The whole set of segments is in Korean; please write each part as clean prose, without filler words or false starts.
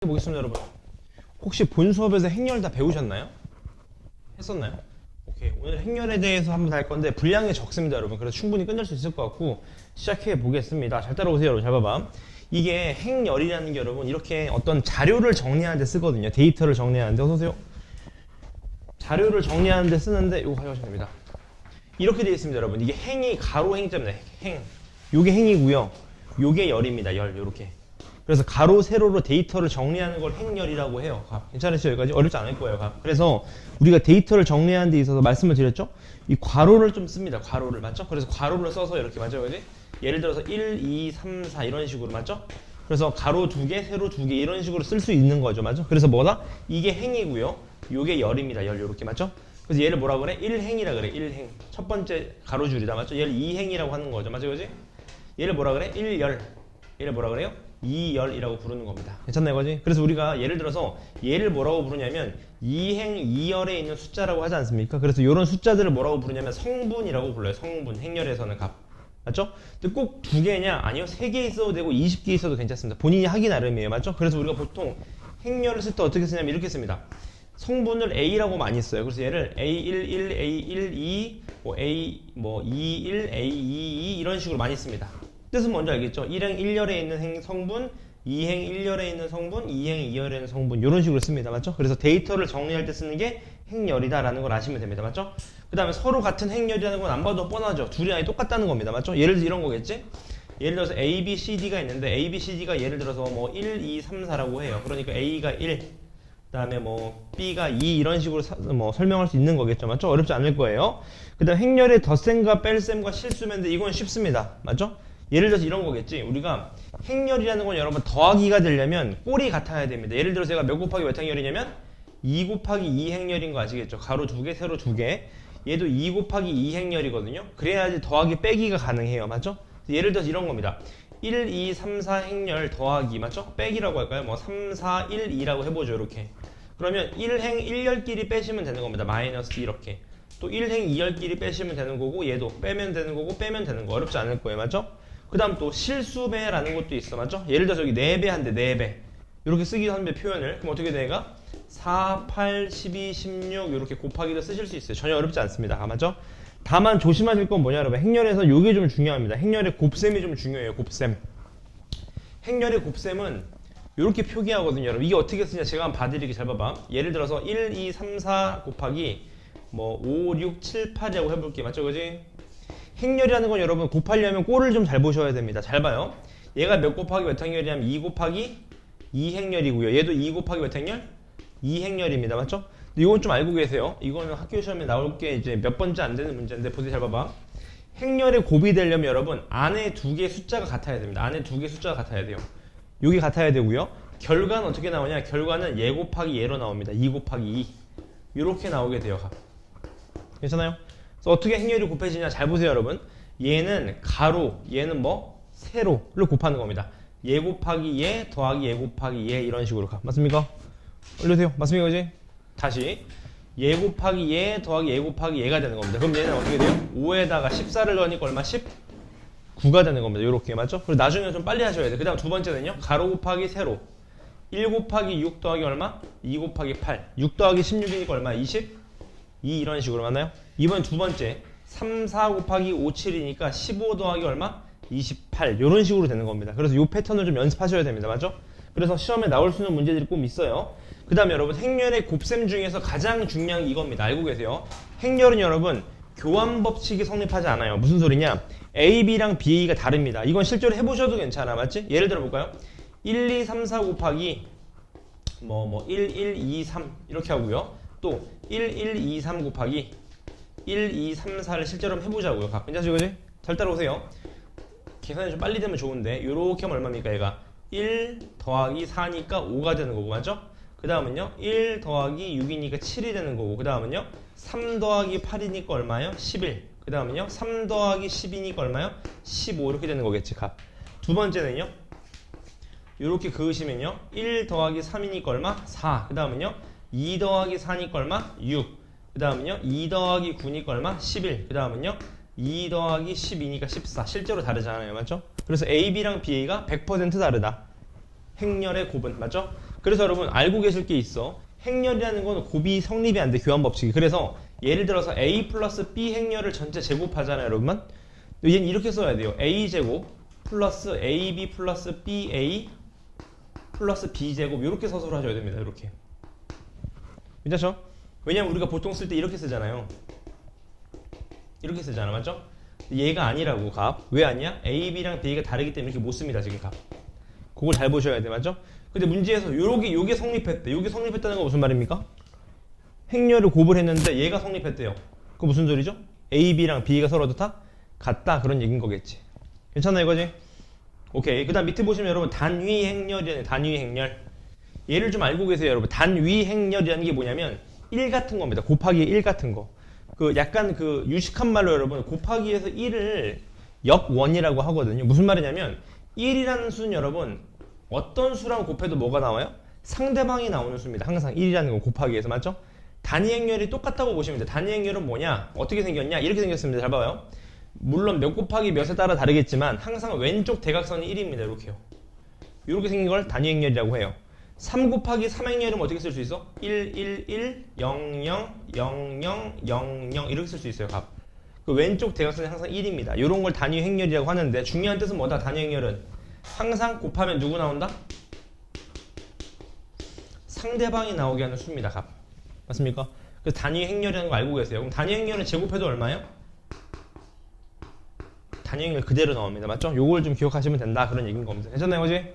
보겠습니다, 여러분. 혹시 본 수업에서 행렬 다 배우셨나요? 했었나요? 오케이. 오늘 행렬에 대해서 한번 할 건데 분량이 적습니다, 여러분. 그래서 충분히 끝낼 수 있을 것 같고 시작해 보겠습니다. 잘 따라오세요, 여러분. 잘 봐봐. 이게 행렬이라는 게 여러분 이렇게 어떤 자료를 정리하는 데 쓰거든요. 데이터를 정리하는 데. 어서 오세요. 자료를 정리하는 데 쓰는데 이거 가져가시면 됩니다. 이렇게 되어 있습니다, 여러분. 이게 행이 가로 행자입니다. 행. 요게 행이고요. 요게 열입니다. 열. 요렇게. 그래서 가로, 세로로 데이터를 정리하는 걸 행렬이라고 해요. 괜찮으시죠? 여기까지? 어렵지 않을 거예요. 그래서 우리가 데이터를 정리하는 데 있어서 말씀을 드렸죠? 이 괄호를 좀 씁니다. 괄호를. 맞죠? 그래서 괄호를 써서 이렇게 맞죠? 그지? 예를 들어서 1, 2, 3, 4 이런 식으로. 맞죠? 그래서 가로 2개, 세로 2개 이런 식으로 쓸 수 있는 거죠. 맞죠? 그래서 뭐다? 이게 행이고요. 요게 열입니다. 열. 요렇게. 맞죠? 그래서 얘를 뭐라 그래? 1행이라 그래. 1행. 첫 번째 가로줄이다. 맞죠? 얘를 2행이라고 하는 거죠. 맞죠? 그지? 얘를 뭐라 그래? 1열. 얘를 뭐라 그래요? 2열이라고 부르는 겁니다. 괜찮나요, 거지? 그래서 우리가 예를 들어서 얘를 뭐라고 부르냐면 2행 2열에 있는 숫자라고 하지 않습니까? 그래서 이런 숫자들을 뭐라고 부르냐면 성분이라고 불러요. 성분. 행렬에서는 값. 맞죠? 근데 꼭 2개냐? 아니요. 3개 있어도 되고 20개 있어도 괜찮습니다. 본인이 하기 나름이에요. 맞죠? 그래서 우리가 보통 행렬을 쓸 때 어떻게 쓰냐면 이렇게 씁니다. 성분을 A라고 많이 써요. 그래서 얘를 A11, A12, 뭐 A21, A22 이런 식으로 많이 씁니다. 뜻은 뭔지 알겠죠? 1행 1열에 있는 성분, 2행 1열에 있는 성분, 2행 2열에 있는 성분 이런 식으로 씁니다. 맞죠? 그래서 데이터를 정리할 때 쓰는 게 행렬이다라는 걸 아시면 됩니다. 맞죠? 그 다음에 서로 같은 행렬이라는 건 안 봐도 뻔하죠. 둘이 아예 똑같다는 겁니다. 맞죠? 예를 들어서 이런 거겠지? 예를 들어서 A, B, C, D가 있는데 A, B, C, D가 예를 들어서 뭐 1, 2, 3, 4라고 해요. 그러니까 A가 1, 그 다음에 뭐 B가 2 이런 식으로 뭐 설명할 수 있는 거겠죠. 맞죠? 어렵지 않을 거예요. 그 다음 행렬의 덧셈과 뺄셈과 실수면인데 이건 쉽습니다. 맞죠? 예를 들어서 이런 거겠지. 우리가 행렬이라는 건 여러분 더하기가 되려면 꼴이 같아야 됩니다. 예를 들어서 제가 몇 곱하기 몇 행렬이냐면 2 곱하기 2 행렬인 거 아시겠죠? 가로 2개, 세로 2개. 얘도 2 곱하기 2 행렬이거든요. 그래야지 더하기 빼기가 가능해요. 맞죠? 예를 들어서 이런 겁니다. 1, 2, 3, 4 행렬 더하기. 맞죠? 빼기라고 할까요? 뭐 3, 4, 1, 2라고 해보죠. 이렇게. 그러면 1행 1열끼리 빼시면 되는 겁니다. 마이너스 이렇게. 또 1행 2열끼리 빼시면 되는 거고 얘도 빼면 되는 거고 빼면 되는 거. 어렵지 않을 거예요. 맞죠? 그 다음 또 실수배라는 것도 있어. 맞죠? 예를 들어서 여기 4배 한대 4배 이렇게 쓰기도 하는데 표현을 그럼 어떻게 돼가? 4, 8, 12, 16 이렇게 곱하기도 쓰실 수 있어요. 전혀 어렵지 않습니다. 맞죠? 다만 조심하실 건 뭐냐 여러분, 행렬에서 이게 좀 중요합니다. 행렬의 곱셈이 좀 중요해요. 곱셈. 행렬의 곱셈은 이렇게 표기하거든요. 여러분 이게 어떻게 쓰냐 제가 한번 봐드릴게요. 잘 봐봐. 예를 들어서 1, 2, 3, 4 곱하기 뭐 5, 6, 7, 8이라고 해볼게요. 맞죠? 그지? 행렬이라는 건 여러분 곱하려면 꼴을 좀 잘 보셔야 됩니다. 잘 봐요. 얘가 몇 곱하기 몇 행렬이냐면 2 곱하기 2 행렬이고요. 얘도 2 곱하기 몇 행렬? 2 행렬입니다. 맞죠? 근데 이건 좀 알고 계세요. 이거는 학교 시험에 나올 게 이제 몇 번째 안 되는 문제인데 보세요. 잘 봐봐. 행렬의 곱이 되려면 여러분 안에 2개의 숫자가 같아야 됩니다. 안에 2개의 숫자가 같아야 돼요. 여기 같아야 되고요. 결과는 어떻게 나오냐? 결과는 얘 곱하기 얘로 나옵니다. 2 곱하기 2 이렇게 나오게 돼요. 괜찮아요? 그래서 어떻게 행렬이 곱해지냐 잘 보세요 여러분. 얘는 가로, 얘는 뭐? 세로를 곱하는 겁니다. 얘 곱하기 얘 더하기 얘 곱하기 얘 이런 식으로 가. 맞습니까? 올려주세요. 맞습니까? 그지? 다시 얘 곱하기 얘 더하기 얘 곱하기 얘가 되는 겁니다. 그럼 얘는 어떻게 돼요? 5에다가 14를 넣으니까 얼마? 19가 되는 겁니다. 요렇게. 맞죠? 그리고 나중에 좀 빨리 하셔야 돼요. 그 다음 두 번째는요. 가로 곱하기 세로 1 곱하기 6 더하기 얼마? 2 곱하기 8 6 더하기 16이니까 얼마? 20? 2 이런 식으로 맞나요? 이번 두 번째 3, 4 곱하기 5, 7이니까 15 더하기 얼마? 28 이런 식으로 되는 겁니다. 그래서 이 패턴을 좀 연습하셔야 됩니다. 맞죠? 그래서 시험에 나올 수 있는 문제들이 꼭 있어요. 그 다음에 여러분 행렬의 곱셈 중에서 가장 중요한 게 이겁니다. 알고 계세요? 행렬은 여러분 교환 법칙이 성립하지 않아요. 무슨 소리냐? A, B랑 B, A가 다릅니다. 이건 실제로 해보셔도 괜찮아. 맞지? 예를 들어 볼까요? 1, 2, 3, 4 곱하기 1, 1, 2, 3 이렇게 하고요. 또 1, 1, 2, 3 곱하기 1, 2, 3, 4를 실제로 한번 해보자고요. 괜찮죠? 그지? 잘 따라오세요. 계산이 좀 빨리 되면 좋은데 이렇게 하면 얼마입니까? 얘가 1 더하기 4니까 5가 되는 거고 맞죠? 그 다음은요 1 더하기 6이니까 7이 되는 거고 그 다음은요 3 더하기 8이니까 얼마예요? 11. 그 다음은요 3 더하기 10이니까 얼마예요? 15 이렇게 되는 거겠지. 두 번째는요 이렇게 그으시면요 1 더하기 3이니까 얼마? 4. 그 다음은요 2 더하기 4니까 얼마? 6. 그 다음은요 2 더하기 9니까 얼마? 11. 그 다음은요 2 더하기 12니까 14. 실제로 다르잖아요. 맞죠? 그래서 A, B랑 B, A가 100% 다르다. 행렬의 곱은. 맞죠? 그래서 여러분 알고 계실 게 있어. 행렬이라는 건 곱이 성립이 안 돼, 교환 법칙이. 그래서 예를 들어서 a 플러스 b 행렬을 전체 제곱하잖아요, 여러분. 얘는 이렇게 써야 돼요. a제곱 플러스 ab 플러스 ba 플러스 b제곱 이렇게 서술을 하셔야 됩니다. 이렇게. 괜찮죠? 왜냐면 우리가 보통 쓸 때 이렇게 쓰잖아요. 이렇게 쓰잖아, 맞죠? 얘가 아니라고, 값. 왜 아니야? a, b랑 b가 다르기 때문에 이렇게 못 씁니다, 지금 값. 그걸 잘 보셔야 돼, 맞죠? 근데 문제에서 요게 성립했대. 요게 성립했다는 건 무슨 말입니까? 행렬을 곱을 했는데 얘가 성립했대요. 그거 무슨 소리죠? a, b랑 b가 서로 다 같다, 그런 얘기인 거겠지. 괜찮아, 이거지? 오케이. 그 다음 밑에 보시면 여러분 단위 행렬이라는, 단위 행렬. 얘를 좀 알고 계세요, 여러분. 단위 행렬이라는 게 뭐냐면 1 같은 겁니다. 곱하기 1 같은 거. 그 약간 그 유식한 말로 여러분 곱하기에서 1을 역원이라고 하거든요. 무슨 말이냐면 1이라는 수는 여러분 어떤 수랑 곱해도 뭐가 나와요? 상대방이 나오는 수입니다. 항상 1이라는 건 곱하기에서, 맞죠? 단위 행렬이 똑같다고 보시면 돼요. 단위 행렬은 뭐냐? 어떻게 생겼냐? 이렇게 생겼습니다. 잘 봐요. 물론 몇 곱하기 몇에 따라 다르겠지만 항상 왼쪽 대각선이 1입니다. 이렇게요. 이렇게 생긴 걸 단위 행렬이라고 해요. 3 곱하기 3 행렬이면 어떻게 쓸 수 있어? 1, 1, 1, 0, 0, 0, 0, 0, 0 이렇게 쓸 수 있어요. 값. 그 왼쪽 대각선이 항상 1입니다. 이런 걸 단위 행렬이라고 하는데 중요한 뜻은 뭐다? 단위 행렬은 항상 곱하면 누구 나온다? 상대방이 나오게 하는 수입니다. 값. 맞습니까? 그래서 단위 행렬이라는 거 알고 계세요. 그럼 단위 행렬은 제곱해도 얼마예요? 단위 행렬 그대로 나옵니다. 맞죠? 요걸 좀 기억하시면 된다. 그런 얘기인 겁니다. 괜찮나요, 그지?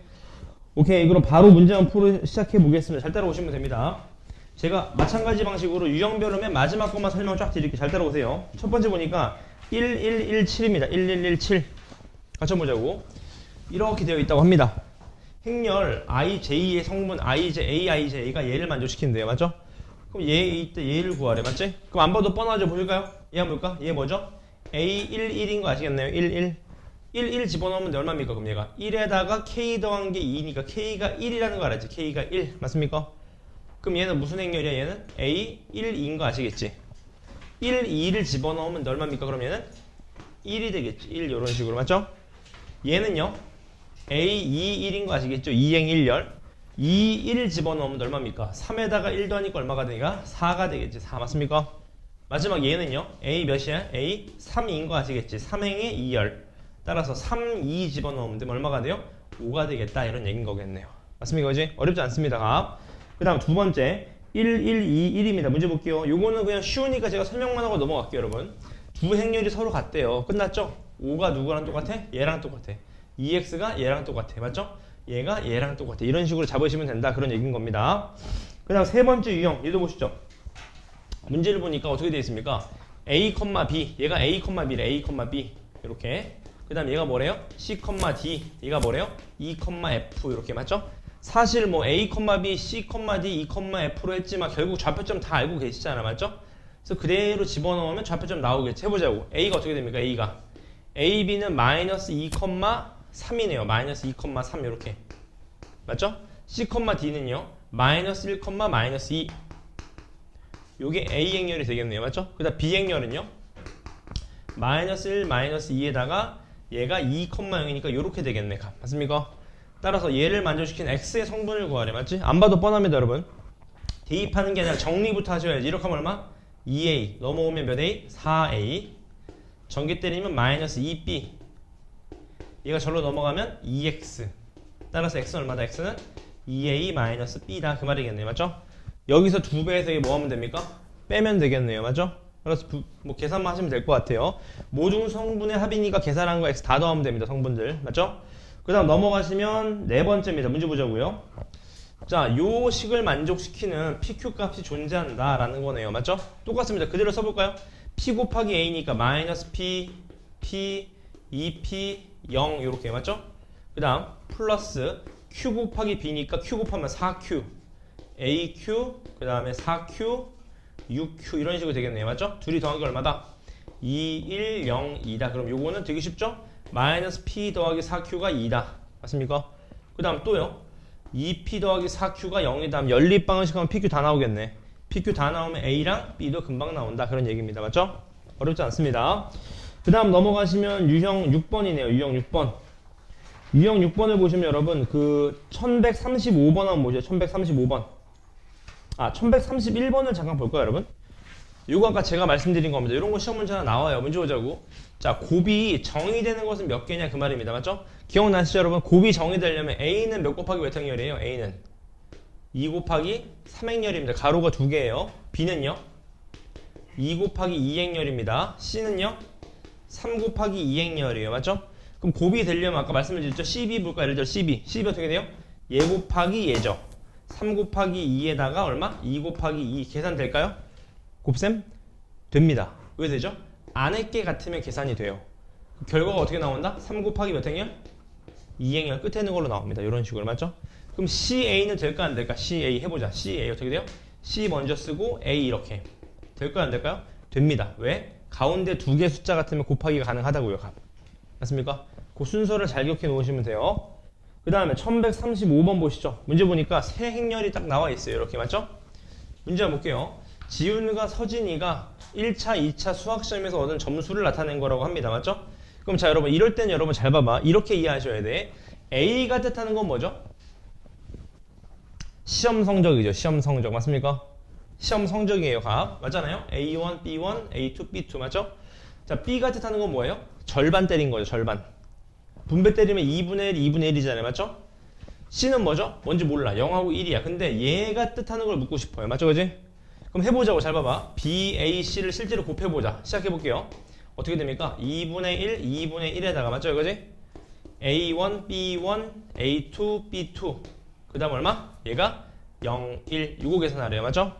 오케이. 그럼 바로 문제 한 풀을 시작해 보겠습니다. 잘 따라오시면 됩니다. 제가 마찬가지 방식으로 유형별로 맨 마지막 것만 설명 쫙 드릴게요. 잘 따라오세요. 첫 번째 보니까 1117입니다. 1117. 같이 보자고. 이렇게 되어 있다고 합니다. 행렬 IJ의 성분 AIJ가 얘를 만족시킨대요. 맞죠? 그럼 이때 얘를 구하래. 맞지? 그럼 안 봐도 뻔하죠. 보실까요? 얘 한번 볼까? 얘 뭐죠? A11인 거 아시겠나요? 11. 1 집어넣으면 얼마입니까? 그럼 얘가 1에다가 K 더한 게 2니까 K가 1이라는 거 알았지? K가 1. 맞습니까? 그럼 얘는 무슨 행렬이야? 얘는 A12인 거 아시겠지? 1, 2를 집어넣으면 얼마입니까? 그럼 얘는 1이 되겠지. 1 이런 식으로. 맞죠? 얘는요. A2, 1인 거 아시겠죠? 2행 1열. 2, 1 집어넣으면 얼마입니까? 3에다가 1 더하니까 얼마가 되니까? 4가 되겠지. 4 맞습니까? 마지막 얘는요. A 몇이야? A 3인 거 아시겠지? 3행의 2열. 따라서 3, 2 집어넣으면 되면 얼마가 돼요? 5가 되겠다. 이런 얘기인 거겠네요. 맞습니까? 그지? 어렵지 않습니다. 값. 그 다음 두 번째 1, 1, 2, 1입니다. 문제 볼게요. 요거는 그냥 쉬우니까 제가 설명만 하고 넘어갈게요. 여러분. 두 행렬이 서로 같대요. 끝났죠? 5가 누구랑 똑같아? 얘랑 똑같아. 2x가 얘랑 똑같아. 맞죠? 얘가 얘랑 똑같아. 이런 식으로 잡으시면 된다. 그런 얘기인 겁니다. 그 다음 세 번째 유형. 얘도 보시죠. 문제를 보니까 어떻게 되어 있습니까? a, b. 얘가 a, b래. a, b. 이렇게. 그 다음 얘가 뭐래요? c, d. 얘가 뭐래요? e, f. 이렇게. 맞죠? 사실 뭐 a, b, c, d, e, f로 했지만 결국 좌표점 다 알고 계시잖아. 맞죠? 그래서 그대로 집어넣으면 좌표점 나오겠지. 해보자고. a가 어떻게 됩니까? a가. a, b는 마이너스 2, 3이네요. 마이너스 2, 3 이렇게. 맞죠? c, d는요. 마이너스 1, 마이너스 2. 요게 a 행렬이 되겠네요. 맞죠? 그 다음 b 행렬은요. 마이너스 1, 마이너스 2에다가 얘가 2, 0이니까 요렇게 되겠네. 맞습니까? 따라서 얘를 만족시킨 x의 성분을 구하래. 맞지? 안 봐도 뻔합니다, 여러분. 대입하는 게 아니라 정리부터 하셔야지. 이렇게 하면 얼마? 2a. 넘어오면 몇 a? 4a. 전개 때리면 마이너스 2b. 얘가 절로 넘어가면 2x. 따라서 x는 얼마다? x는 2a 마이너스 b다. 그 말이겠네요. 맞죠? 여기서 2배에서 이게 뭐 하면 됩니까? 빼면 되겠네요. 맞죠? 그래서 뭐 계산만 하시면 될 것 같아요. 모든 성분의 합이니까 계산한 거 x 다 더하면 됩니다. 성분들. 맞죠? 그 다음 넘어가시면 네 번째입니다. 문제 보자고요. 자, 요 식을 만족시키는 PQ 값이 존재한다라는 거네요. 맞죠? 똑같습니다. 그대로 써볼까요? P 곱하기 A니까 마이너스 P, P, 2P, 0 이렇게. 맞죠? 그 다음 플러스 Q 곱하기 B니까 Q 곱하면 4Q, AQ, 그 다음에 4Q, 6Q 이런 식으로 되겠네요. 맞죠? 둘이 더한 게 얼마다? 2, 1, 0, 2다. 그럼 요거는 되게 쉽죠? 마이너스 P 더하기 4Q가 2다. 맞습니까? 그 다음 또요. 2P 더하기 4Q가 0이다. 하면 연립방정식 하면 PQ 다 나오겠네. PQ 다 나오면 A랑 B도 금방 나온다. 그런 얘기입니다. 맞죠? 어렵지 않습니다. 그 다음 넘어가시면 유형 6번이네요. 유형 6번. 유형 6번을 보시면 여러분 그 1135번 한번 보죠. 1135번. 1131번을 잠깐 볼까요, 여러분? 이거 아까 제가 말씀드린 겁니다. 이런 거 시험 문제 하나 나와요. 문제 보자고. 자, 곱이 정의되는 것은 몇 개냐 그 말입니다. 맞죠? 기억나시죠, 여러분? 곱이 정의되려면 A는 몇 곱하기 몇 행렬이에요? A는 2 곱하기 3행렬입니다. 가로가 2개예요. B는요? 2 곱하기 2행렬입니다. C는요? 3 곱하기 2행렬이에요. 맞죠? 그럼 곱이 되려면 아까 말씀드렸죠? CB 볼까? 예를 들어 CB. CB 어떻게 돼요? 얘 곱하기 얘죠. 3 곱하기 2에다가 얼마? 2 곱하기 2 계산될까요? 곱셈? 됩니다. 왜 되죠? 안에 게 같으면 계산이 돼요. 결과가 어떻게 나온다? 3 곱하기 몇 행렬? 2행렬 끝에 있는 걸로 나옵니다. 이런 식으로 맞죠? 그럼 CA는 될까 안 될까? CA 해보자. CA 어떻게 돼요? C 먼저 쓰고 A 이렇게 될까요 안 될까요? 됩니다. 왜? 가운데 두 개 숫자 같으면 곱하기가 가능하다고요. 값. 맞습니까? 그 순서를 잘 기억해 놓으시면 돼요. 그 다음에 1135번 보시죠. 문제 보니까 세 행렬이 딱 나와 있어요. 이렇게 맞죠? 문제 한번 볼게요. 지훈과 서진이가 1차, 2차 수학시험에서 얻은 점수를 나타낸 거라고 합니다. 맞죠? 그럼 자 여러분 이럴 땐 여러분 잘 봐봐. 이렇게 이해하셔야 돼. A가 뜻하는 건 뭐죠? 시험 성적이죠. 시험 성적 맞습니까? 시험 성적이에요. 값 맞잖아요. A1, B1, A2, B2 맞죠? 자 B가 뜻하는 건 뭐예요? 절반 때린 거죠. 절반. 분배 때리면 2분의 1, 2분의 1이잖아요. 맞죠? C는 뭐죠? 뭔지 몰라. 0하고 1이야. 근데 얘가 뜻하는 걸 묻고 싶어요. 맞죠? 그지? 그럼 해보자고. 잘 봐봐. B, A, C를 실제로 곱해보자. 시작해볼게요. 어떻게 됩니까? 2분의 1, 2분의 1에다가 맞죠? 이거지? A1, B1, A2, B2 그 다음 얼마? 얘가 0, 1 이거 계산하래요. 맞죠?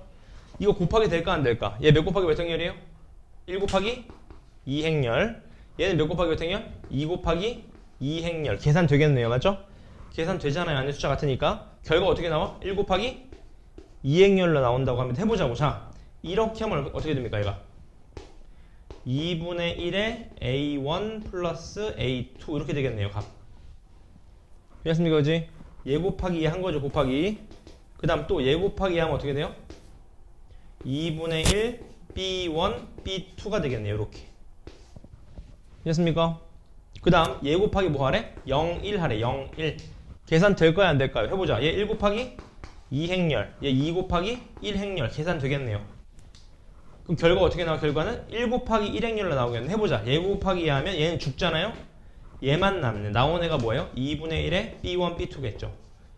이거 곱하기 될까 안 될까? 얘 몇 곱하기 몇 행렬이에요? 1 곱하기 2행렬. 얘는 몇 곱하기 몇 행렬? 2 곱하기 2행렬. 계산 되겠네요. 맞죠? 계산 되잖아요. 안에 숫자 같으니까. 결과 어떻게 나와? 1 곱하기 2행렬로 나온다고 하면 해보자고. 자, 이렇게 하면 어떻게 됩니까? 얘가 2분의 1에 A1 플러스 A2 이렇게 되겠네요. 값. 됐습니까? 그지? 얘 곱하기 2 한 거죠. 곱하기. 그 다음 또 얘 곱하기 2 하면 어떻게 돼요? 2분의 1 B1 B2가 되겠네요. 이렇게. 됐습니까? 그 다음 얘 곱하기 뭐 하래? 0, 1 하래. 0, 1 계산 될까요? 안 될까요? 해보자. 얘 1 곱하기 2행렬 얘 2 곱하기 1행렬 계산 되겠네요. 그럼 결과 어떻게 나와? 결과는 1 곱하기 1행렬로 나오겠네. 해보자. 얘 곱하기 2 하면 얘는 죽잖아요. 얘만 남네. 나온 애가 뭐예요? 2분의 1에 B1 B2겠죠.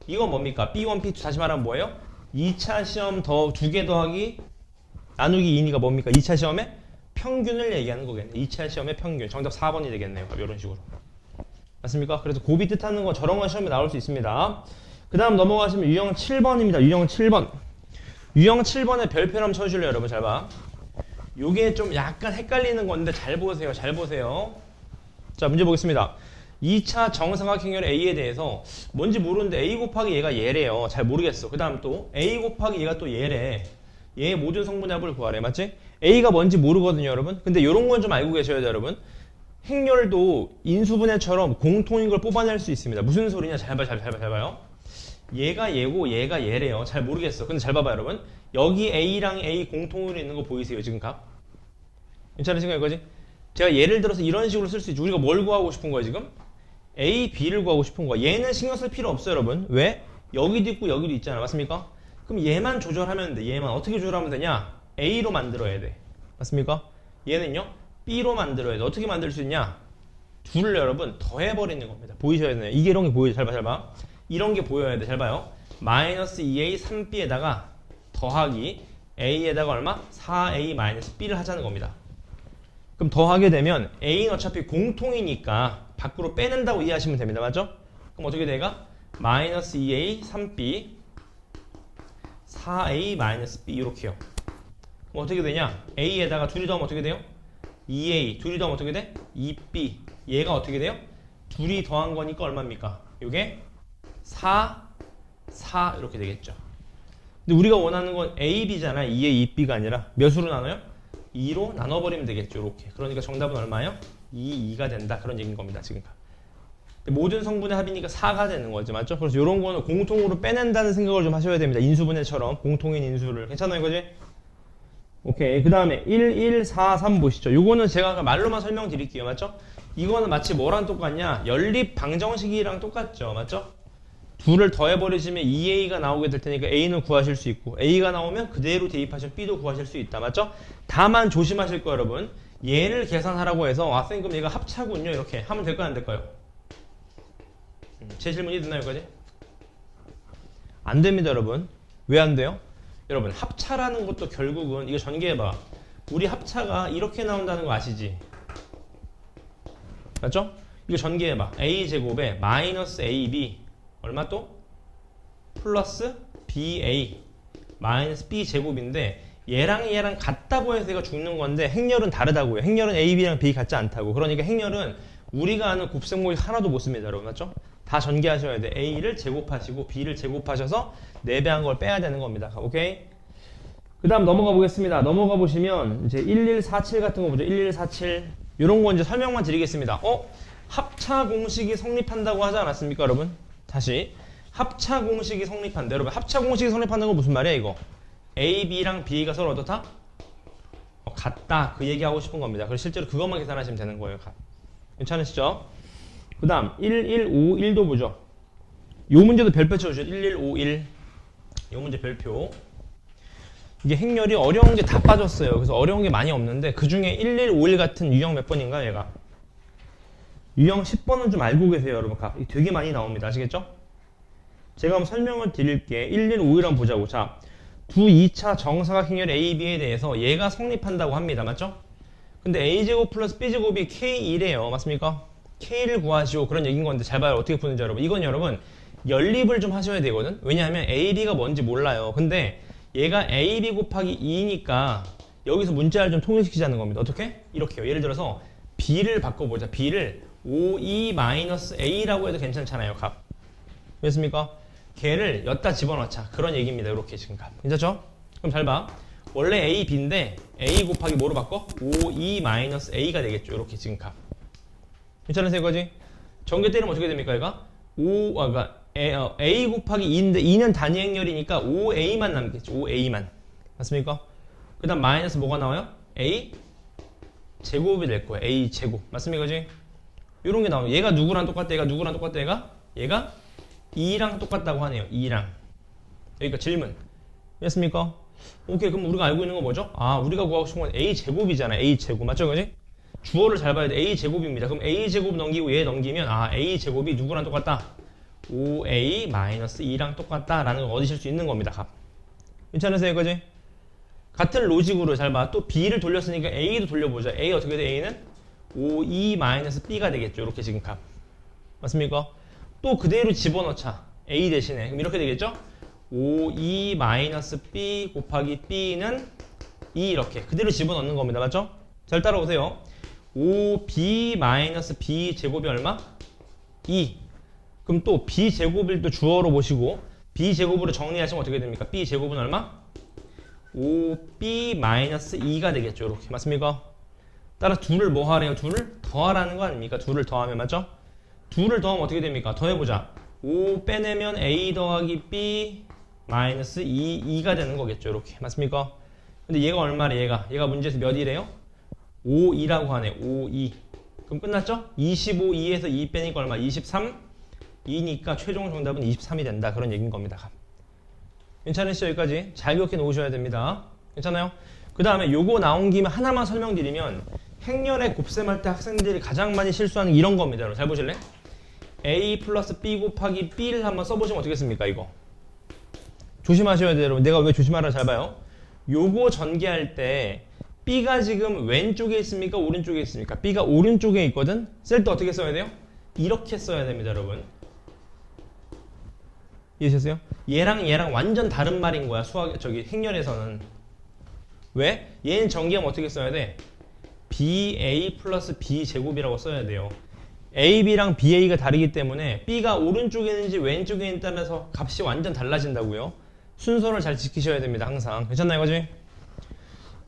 이건 뭡니까? B1 B2 다시 말하면 뭐예요? 2차 시험 더 2개 더하기 나누기 2니까 뭡니까? 2차 시험의 평균을 얘기하는 거겠네. 2차 시험의 평균. 정답 4번이 되겠네요. 이런 식으로. 맞습니까? 그래서 곱이 뜻하는 건 저런 건 시험에 나올 수 있습니다. 그 다음 넘어가시면 유형 7번입니다. 유형 7번. 유형 7번의 별표를 한번 쳐주실래요? 여러분 잘 봐. 요게 좀 약간 헷갈리는 건데 잘 보세요. 잘 보세요. 자 문제 보겠습니다. 2차 정사각형렬 A에 대해서 뭔지 모르는데 A 곱하기 얘가 얘래요. 잘 모르겠어. 그 다음 또 A 곱하기 얘가 또 얘래. 얘의 모든 성분합을 구하래. 맞지? A가 뭔지 모르거든요. 여러분. 근데 요런 건 좀 알고 계셔야 돼요. 여러분. 행렬도 인수분해처럼 공통인 걸 뽑아낼 수 있습니다. 무슨 소리냐? 잘 봐요. 얘가 얘고 얘가 얘래요. 잘 모르겠어. 근데 잘 봐봐요 여러분. 여기 A랑 A 공통으로 있는 거 보이세요? 지금 값? 괜찮으신가요? 이거지? 제가 예를 들어서 이런 식으로 쓸 수 있죠. 우리가 뭘 구하고 싶은 거야 지금? A, B를 구하고 싶은 거야. 얘는 신경 쓸 필요 없어요 여러분. 왜? 여기도 있고 여기도 있잖아. 맞습니까? 그럼 얘만 조절하면 돼. 얘만 어떻게 조절하면 되냐? A로 만들어야 돼. 맞습니까? 얘는요? B로 만들어야 돼. 어떻게 만들 수 있냐? 둘을 여러분 더해버리는 겁니다. 보이셔야 되네요. 이게 이런 게 보이죠? 잘 봐, 잘 봐. 이런 게 보여야 돼. 잘 봐요. 마이너스 2A 3B에다가 더하기 A에다가 얼마? 4A 마이너스 B를 하자는 겁니다. 그럼 더하게 되면 A는 어차피 공통이니까 밖으로 빼낸다고 이해하시면 됩니다. 맞죠? 그럼 어떻게 돼가? 마이너스 2A 3B 4A 마이너스 B 이렇게요. 그럼 어떻게 되냐? A에다가 둘이 더하면 어떻게 돼요? 2A 둘이 더하면 어떻게 돼? 2B 얘가 어떻게 돼요? 둘이 더한 거니까 얼마입니까? 요게 4 이렇게 되겠죠. 근데 우리가 원하는 건 A, B잖아. 2A, 2B가 아니라 몇으로 나눠요? 2로 나눠버리면 되겠죠. 이렇게. 그러니까 정답은 얼마예요? 2가 된다. 그런 얘기인 겁니다. 지금. 모든 성분의 합이니까 4가 되는 거죠. 맞죠? 그래서 이런 거는 공통으로 빼낸다는 생각을 좀 하셔야 됩니다. 인수분해처럼 공통인 인수를. 괜찮아요? 이거지? 오케이. 그 다음에 1, 1, 4, 3 보시죠. 요거는 제가 말로만 설명드릴게요. 맞죠? 이거는 마치 뭐랑 똑같냐? 연립 방정식이랑 똑같죠. 맞죠? 둘을 더해버리시면 2a가 나오게 될 테니까 a는 구하실 수 있고 a가 나오면 그대로 대입하시면 b도 구하실 수 있다. 맞죠? 다만 조심하실 거 여러분. 얘를 계산하라고 해서 쌤 그럼 얘가 합차군요. 이렇게 하면 될까요? 안 될까요? 제 질문이 됐나요? 여기까지? 안 됩니다 여러분. 왜 안 돼요? 여러분 합차라는 것도 결국은 이거 전개해봐. 우리 합차가 이렇게 나온다는 거 아시지? 맞죠? 이거 전개해봐. a제곱에 마이너스 ab 얼마 또? 플러스 ba 마이너스 b제곱인데 얘랑 같다고 해서 얘가 죽는 건데 행렬은 다르다고요. 행렬은 ab랑 b 같지 않다고. 그러니까 행렬은 우리가 아는 곱셈목이 하나도 못 씁니다 여러분. 맞죠? 다 전개하셔야 돼. a를 제곱하시고 b를 제곱하셔서 4배한 걸 빼야 되는 겁니다. 오케이? 그 다음 넘어가 보겠습니다. 넘어가 보시면 이제 1147 같은 거 보죠. 1147 이런 거 이제 설명만 드리겠습니다. 합차 공식이 성립한다고 하지 않았습니까 여러분? 다시 합차 공식이 성립한다. 여러분 합차 공식이 성립한다는 건 무슨 말이야 이거? A, B랑 B가 서로 어떻다? 같다. 그 얘기하고 싶은 겁니다. 그래서 실제로 그것만 계산하시면 되는 거예요. 괜찮으시죠? 그 다음 1151도 보죠. 요 문제도 별표 쳐주죠. 1151 요 문제 별표. 이게 행렬이 어려운 게 다 빠졌어요. 그래서 어려운 게 많이 없는데 그 중에 1151 같은 유형 몇 번인가 얘가? 유형 10번은 좀 알고 계세요 여러분. 되게 많이 나옵니다. 아시겠죠? 제가 한번 설명을 드릴게. 1151 한번 보자고. 자, 두 2차 정사각 행렬 A, B에 대해서 얘가 성립한다고 합니다. 맞죠? 근데 A제곱 플러스 B제곱이 K1이에요. 맞습니까? K를 구하시오. 그런 얘기인 건데 잘 봐요. 어떻게 푸는지 여러분. 이건 여러분 연립을 좀 하셔야 되거든. 왜냐하면 A, B가 뭔지 몰라요. 근데 얘가 A, B 곱하기 2니까 여기서 문자를 좀 통일시키자는 겁니다. 어떻게? 이렇게요. 예를 들어서 B를 바꿔보자. B를 5E-A라고 해도 괜찮잖아요. 값. 됐습니까? 걔를 여기다 집어넣자. 그런 얘기입니다. 이렇게 지금 값. 괜찮죠? 그럼 잘 봐. 원래 A, B인데 A 곱하기 뭐로 바꿔? 5E-A가 되겠죠. 이렇게 지금 값. 괜찮으세요? 거지? 전개 때리면 어떻게 됩니까? 얘가? 그러니까 A 곱하기 2인데 2는 단위 행렬이니까 5A만 남겠죠. 5A만. 맞습니까? 그 다음 마이너스 뭐가 나와요? A 제곱이 될 거예요. A 제곱. 맞습니까? 그지? 이런 게 나와요. 얘가 누구랑 똑같다? 얘가 누구랑 똑같다? 얘가 2랑 똑같다고 하네요. 2랑. 여기가 질문. 됐습니까? 오케이. 그럼 우리가 알고 있는 건 뭐죠? 우리가 구하고 싶은 건 A 제곱이잖아요. A 제곱. 맞죠? 그지? 주어를 잘 봐야 돼. A 제곱입니다. 그럼 A 제곱 넘기고 얘 넘기면 A 제곱이 누구랑 똑같다? 5A-2랑 똑같다라는 걸 얻으실 수 있는 겁니다. 값. 괜찮으세요? 그지? 같은 로직으로 잘 봐. 또 B를 돌렸으니까 A도 돌려보자. A 어떻게 돼? A는 5E-B가 되겠죠. 이렇게 지금 값. 맞습니까? 또 그대로 집어넣자. A 대신에. 그럼 이렇게 되겠죠? 5E-B 곱하기 B는 2 이렇게. 그대로 집어넣는 겁니다. 맞죠? 잘 따라오세요. 5B-B 제곱이 얼마? 2. 그럼 또 B제곱을 또 주어로 보시고 B제곱으로 정리하시면 어떻게 됩니까? B제곱은 얼마? 5B-2가 되겠죠. 이렇게. 맞습니까? 따라서 둘을 뭐 하래요? 둘을 더하라는 거 아닙니까? 둘을 더하면 맞죠? 둘을 더하면 어떻게 됩니까? 더해보자. 5 빼내면 A 더하기 B 마이너스 2가 되는 거겠죠. 이렇게. 맞습니까? 근데 얘가 얼마래? 얘가 문제에서 몇이래요? 5,2라고 하네. 5,2. 그럼 끝났죠? 25, 2에서 2 빼니까 얼마? 23? 2니까 최종 정답은 23이 된다. 그런 얘기인 겁니다. 괜찮으시죠? 여기까지 잘 기억해 놓으셔야 됩니다. 괜찮아요? 그 다음에 요거 나온 김에 하나만 설명드리면 행렬에 곱셈할 때 학생들이 가장 많이 실수하는 이런 겁니다. 여러분 잘 보실래? A 플러스 B 곱하기 B를 한번 써보시면 어떻겠습니까? 이거 조심하셔야 돼요. 여러분 내가 왜 조심하라 잘 봐요. 요거 전개할 때 B가 지금 왼쪽에 있습니까? 오른쪽에 있습니까? B가 오른쪽에 있거든? 쓸 때 어떻게 써야 돼요? 이렇게 써야 됩니다. 여러분 이해하셨어요? 얘랑 완전 다른 말인 거야. 행렬에서는. 왜? 얘는 전개하면 어떻게 써야 돼? BA 플러스 B제곱이라고 써야 돼요. AB랑 BA가 다르기 때문에 B가 오른쪽에 있는지 왼쪽에 있는지 따라서 값이 완전 달라진다고요. 순서를 잘 지키셔야 됩니다. 항상. 괜찮나요? 그지?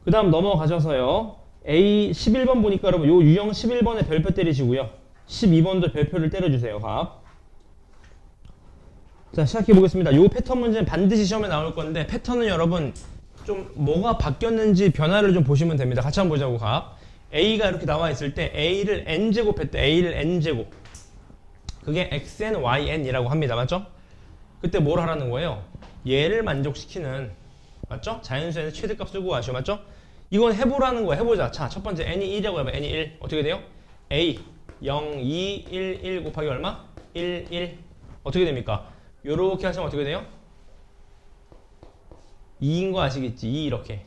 그 다음 넘어가셔서요. A 11번 보니까 여러분 요 유형 11번에 별표 때리시고요. 12번도 별표를 때려주세요. 값. 자, 시작해 보겠습니다. 요 패턴 문제는 반드시 시험에 나올 건데 패턴은 여러분 좀 뭐가 바뀌었는지 변화를 좀 보시면 됩니다. 같이 한번 보자고. 값 a가 이렇게 나와 있을 때 a를 n제곱 했대. a를 n제곱. 그게 xn, yn이라고 합니다. 맞죠? 그때 뭘 하라는 거예요? 얘를 만족시키는, 맞죠? 자연수에는 최대값 쓰고 하시오. 맞죠? 이건 해보라는 거야. 해보자. 자, 첫 번째 n이 1이라고 해봐. n이 1. 어떻게 돼요? a 0, 2, 1, 1 곱하기 얼마? 1, 1. 어떻게 됩니까? 요렇게 하시면 어떻게 돼요? 2인 거 아시겠지? 2 이렇게.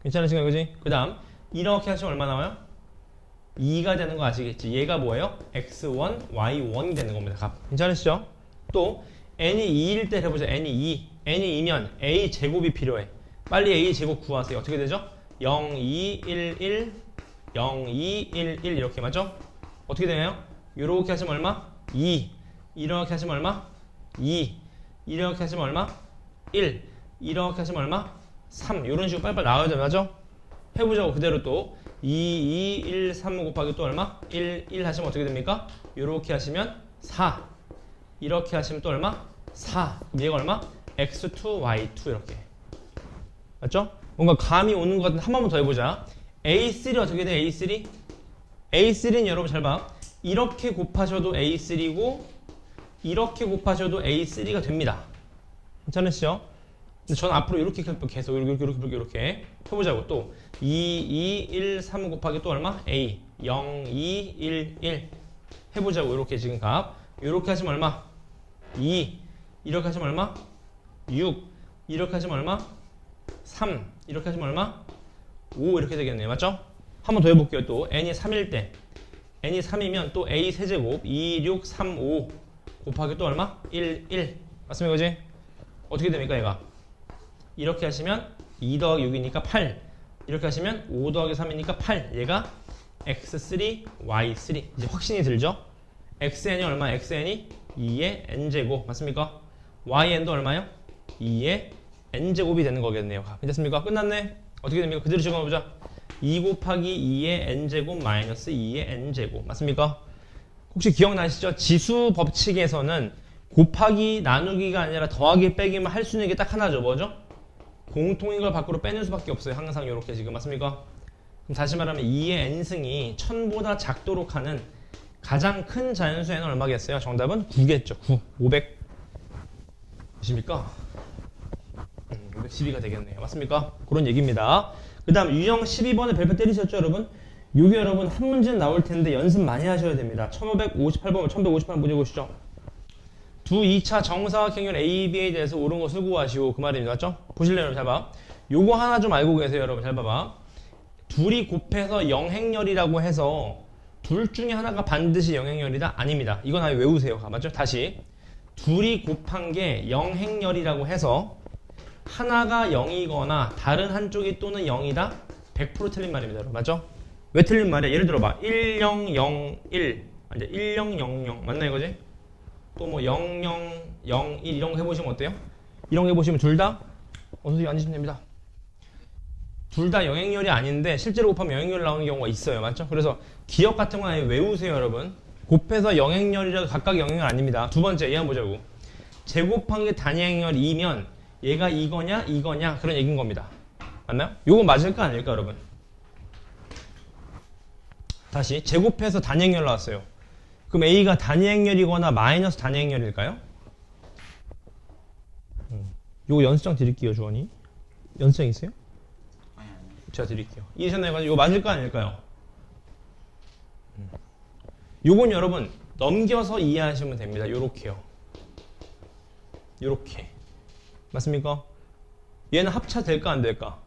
괜찮으신가요? 그지? 그 다음 이렇게 하시면 얼마 나와요? 2가 되는 거 아시겠지? 얘가 뭐예요? x1, y1이 되는 겁니다. 값. 괜찮으시죠? 또 n이 2일 때 해보자. n이 2. n이 2면 a 제곱이 필요해. 빨리 a 제곱 구하세요. 어떻게 되죠? 0, 2, 1, 1, 0, 2, 1, 1 이렇게 맞죠? 어떻게 되나요? 이렇게 하시면 얼마? 2. 이렇게 하시면 얼마? 2. 이렇게 하시면 얼마? 1. 이렇게 하시면 얼마? 3. 이런 식으로 빨리빨리 나와야 돼. 맞죠? 해보자고. 그대로 또 2, 2, 1, 3 곱하기 또 얼마? 1, 1 하시면 어떻게 됩니까? 이렇게 하시면 4. 이렇게 하시면 또 얼마? 4. 그럼 얘가 얼마? x2, y2 이렇게. 맞죠? 뭔가 감이 오는 것 같은데 한 번만 더 해보자. A3 어떻게 돼? A3? A3는 여러분 잘 봐. 이렇게 곱하셔도 A3고 이렇게 곱하셔도 A3가 됩니다. 괜찮으시죠? 근데 저는 앞으로 이렇게 계속 이렇게 해보자고. 또 2, 2, 1, 3 곱하기 또 얼마? A 0, 2, 1, 1 해보자고. 이렇게 지금 값 이렇게 하시면 얼마? 2 이렇게 하시면 얼마? 6 이렇게 하시면 얼마? 3 이렇게 하시면 얼마? 5 이렇게 되겠네요. 맞죠? 한 번 더 해볼게요. 또 n이 3일 때 n이 3이면 또 a 세제곱 2, 6, 3, 5 곱하기 또 얼마? 1, 1 맞습니까? 그지? 어떻게 됩니까? 얘가 이렇게 하시면 2 더하기 6이니까 8 이렇게 하시면 5 더하기 3이니까 8 얘가 x3, y3 이제 확신이 들죠? xn이 얼마? xn이 2의 n제곱 맞습니까? yn도 얼마요? 2의 n제곱이 되는 거겠네요. 괜찮습니까? 끝났네? 어떻게 됩니까? 그대로 적어보자. 2 곱하기 2의 n제곱 마이너스 2의 n제곱 맞습니까? 혹시 기억나시죠? 지수 법칙에서는 곱하기 나누기가 아니라 더하기 빼기만 할 수 있는 게 딱 하나죠. 뭐죠? 공통인 걸 밖으로 빼낼 수밖에 없어요. 항상 이렇게 지금 맞습니까? 그럼 다시 말하면 2의 n승이 1000보다 작도록 하는 가장 큰 자연수의 n은 얼마겠어요? 정답은 9겠죠. 9. 500 몇입니까? 512가 되겠네요. 맞습니까? 그런 얘기입니다. 그 다음 유형 12번에 별표 때리셨죠 여러분? 요게 여러분 한 문제는 나올 텐데 연습 많이 하셔야 됩니다. 1558번, 1158번 문제 보시죠. 두 2차 정사각형률 AB에 대해서 옳은 거 수고하시오. 그 말입니다. 맞죠? 보실래요 여러분? 잘 봐. 요거 하나 좀 알고 계세요 여러분. 잘 봐봐. 둘이 곱해서 영행렬이라고 해서 둘 중에 하나가 반드시 영행렬이다? 아닙니다. 이건 아예 외우세요. 맞죠? 다시. 둘이 곱한 게 영행렬이라고 해서 하나가 0이거나 다른 한쪽이 또는 0이다? 100% 틀린 말입니다. 여러분. 맞죠? 왜 틀린 말이야? 예를 들어 봐. 1001 이제 1000 맞나 이거지? 또 뭐 0001 이런 거 해보시면 어때요? 이런 거 해보시면 둘 다 어서 앉으시면 됩니다. 둘 다 영행렬이 아닌데 실제로 곱하면 영행렬이 나오는 경우가 있어요. 맞죠? 그래서 기억 같은 거 아예 외우세요 여러분. 곱해서 영행렬이라도 각각 영행렬 아닙니다. 두 번째 얘 한번 보자고. 제곱한 게 단행렬이면 얘가 이거냐 그런 얘기인 겁니다. 맞나요? 요거 맞을까 아닐까 여러분? 다시 제곱해서 단행렬 나왔어요. 그럼 A가 단행렬이거나 마이너스 단행렬일까요? 요거 연습장 드릴게요 주원이. 연습장 있어요? 제가 드릴게요. 이해하셨나요? 이거 맞을까 아닐까요? 요건 여러분 넘겨서 이해하시면 됩니다. 요렇게요. 요렇게. 맞습니까? 얘는 합차 될까 안 될까?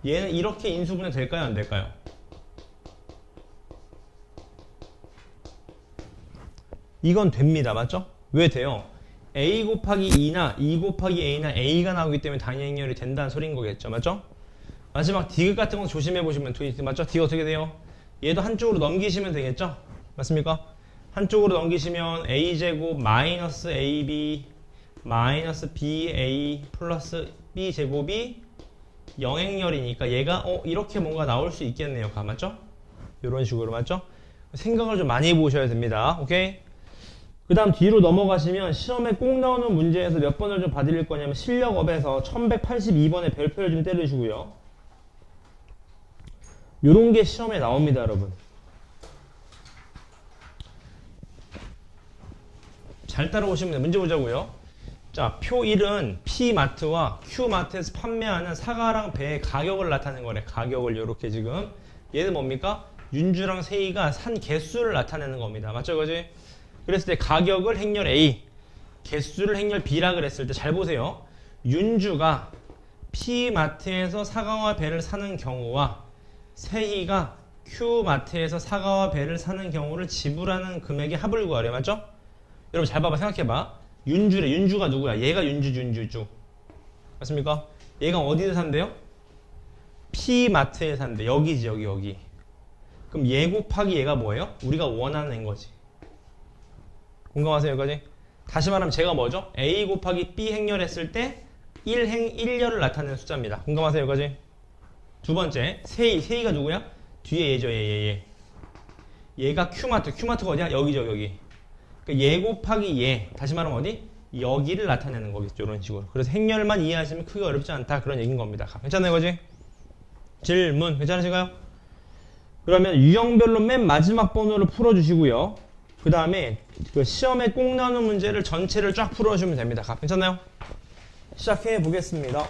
얘는 이렇게 인수분해 될까요 안 될까요? 이건 됩니다. 맞죠? 왜 돼요? A 곱하기 2나 2 곱하기 A나 A가 나오기 때문에 단행렬이 된다는 소리인 거겠죠. 맞죠? 마지막 디귿 같은 거 조심해 보시면 맞죠? 디귿 어떻게 돼요? 얘도 한쪽으로 넘기시면 되겠죠? 맞습니까? 한쪽으로 넘기시면 A제곱 마이너스 AB 마이너스 BA 플러스 B제곱이 영행렬이니까 얘가 이렇게 뭔가 나올 수 있겠네요. 맞죠? 이런 식으로 맞죠? 생각을 좀 많이 해보셔야 됩니다. 오케이? 그 다음 뒤로 넘어가시면 시험에 꼭 나오는 문제에서 몇 번을 좀 봐드릴 거냐면 실력업에서 1182번의 별표를 좀 때려주고요. 요런 게 시험에 나옵니다, 여러분. 잘 따라오시면 문제 보자고요. 자, 표 1은 P마트와 Q마트에서 판매하는 사과랑 배의 가격을 나타내는 거래. 가격을 이렇게 지금. 얘는 뭡니까? 윤주랑 세희가 산 개수를 나타내는 겁니다. 맞죠, 그지? 그랬을 때 가격을 행렬 A, 개수를 행렬 B라 그랬을 때 잘 보세요. 윤주가 P마트에서 사과와 배를 사는 경우와 세희가 Q마트에서 사과와 배를 사는 경우를 지불하는 금액의 합을 구하래. 맞죠? 여러분 잘 봐봐. 생각해봐. 윤주래. 윤주가 누구야? 얘가 윤주주. 맞습니까? 얘가 어디서 산대요? P마트에 산대. 여기지, 여기. 그럼 얘 곱하기 얘가 뭐예요? 우리가 원하는 거지. 공감하세요, 여기까지? 다시 말하면 제가 뭐죠? A 곱하기 B 행렬했을 때 1열을 나타내는 숫자입니다. 공감하세요, 여기까지? 두 번째, 세희가 누구야? 뒤에 얘죠, 얘. 얘가 Q마트가 어디야? 여기죠, 여기. 그러니까 얘 곱하기 얘, 다시 말하면 어디? 여기를 나타내는 거겠죠, 이런 식으로. 그래서 행렬만 이해하시면 크게 어렵지 않다, 그런 얘기인 겁니다. 괜찮아요, 이거지? 질문 괜찮으신가요? 그러면 유형별로 맨 마지막 번호를 풀어주시고요. 그 다음에 그 시험에 꼭 나오는 문제를 전체를 쫙 풀어주시면 됩니다. 괜찮나요? 시작해 보겠습니다.